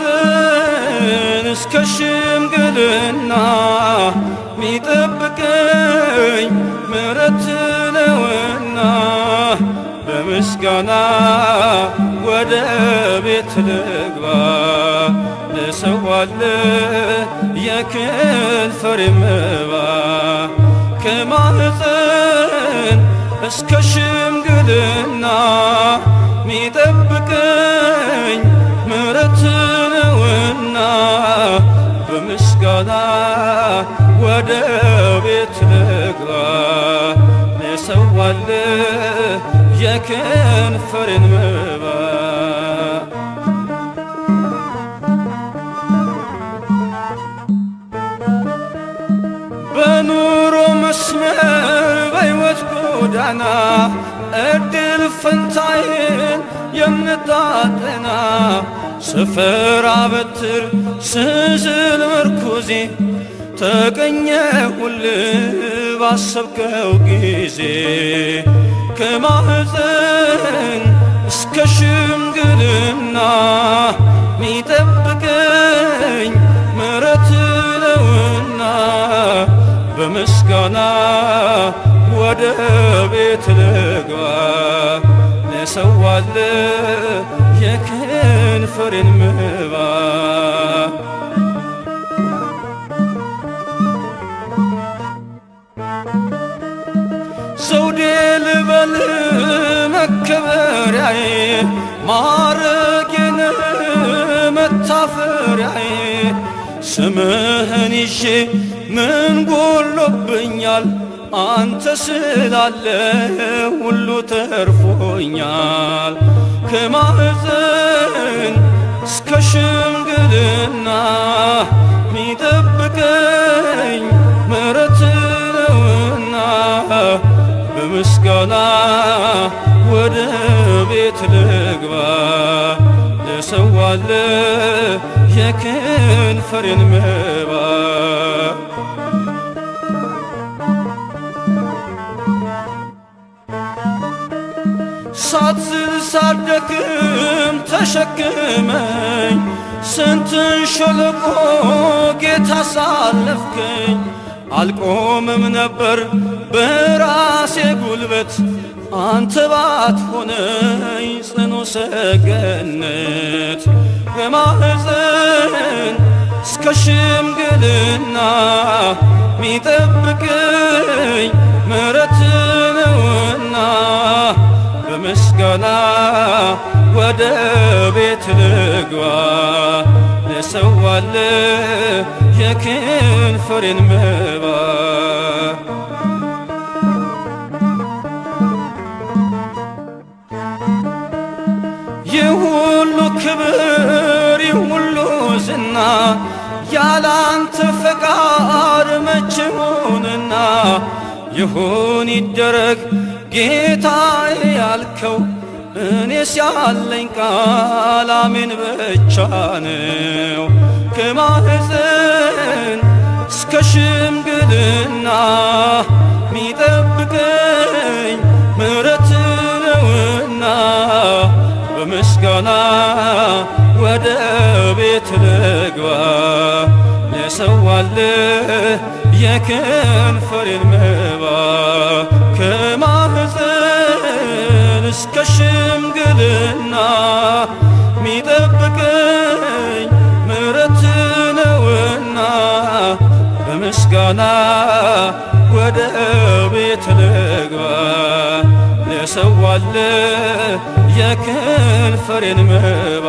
ከማህፀን እስከ ሽምግልና ሚጠብቀኝ ምሕረት ነውና በምስጋና ወደ ቤት ልግባ ልሰዋልህ የከንፈሬን መባ ከማህፀን እስከ ሽምግልና ሚጠብቀኝ ምሕረት ነውና በምስጋና ወደ ቤት ልግባ ልሰዋልህ የከንፈሬን መባ በኑሮ መስመር በሕይወት ጎዳና እድል ፈንታዬን የምታጠና ስፈራ በትር ስዝል ምርኩዜ ተገኘሁልህ ባሰብከው ጊዜ ከማህፀን እስከ ሽምግልና ሚጠብቀኝ ምሕረት ነውና በምስጋና ወደ ቤት ልግባ ልሰዋልህ የከንፈሬን መባ ዘውዴ ልበልህ መከበሪያዬ ማዕረጌ ነህ መታፈሪያዬ ስምህን ይዤ ምን ጎሎብኛል አንተ ስላለ ሁሉ ተርፎኛል ከማህፀን እስከ ሽምግልና ሚጠብቀኝ ምሕረት ነውና በምስጋና ወደ ቤት ልግባ ልሰዋልህ የከንፈሬን መባ ሳትዝል ሳትደክም ተሸክመኝ ስንትን ሸለቆ ጌታ አሳለፍከኝ አልቆምም ነበር በራሴ ጉልበት አንተ ባትሆነኝ ጽኑ ሰገነት ከማህፀን እስከ ሽምግልና ሚጠብቀኝ ምሕረት ነውና በምስጋና ወደ ቤት ልግባ ልሰዋልህ የከንፈሬን መባ የሁሉ ክብር የሁሉ ዝና ያላንተ ፈቃድ መቼ ሆነና ይሁን ይደረግ ጌታዬ ያልከው እኔስ ያለኝ ቃል አሜን ብቻ ነው ከማህፀን እስከ ሽምግልና ሚጠብቀኝ ምሕረት ነውና በምስጋና ወደ ቤት ልግባ ልሰዋልህ የከንፈሬን መባ ከማህፀን እስከ ሽምግልና ሚጠብቀኝ ምሕረት ነውና በምስጋና ወደ ቤት ልግባ ልሰዋልህ የከንፈሬን መባ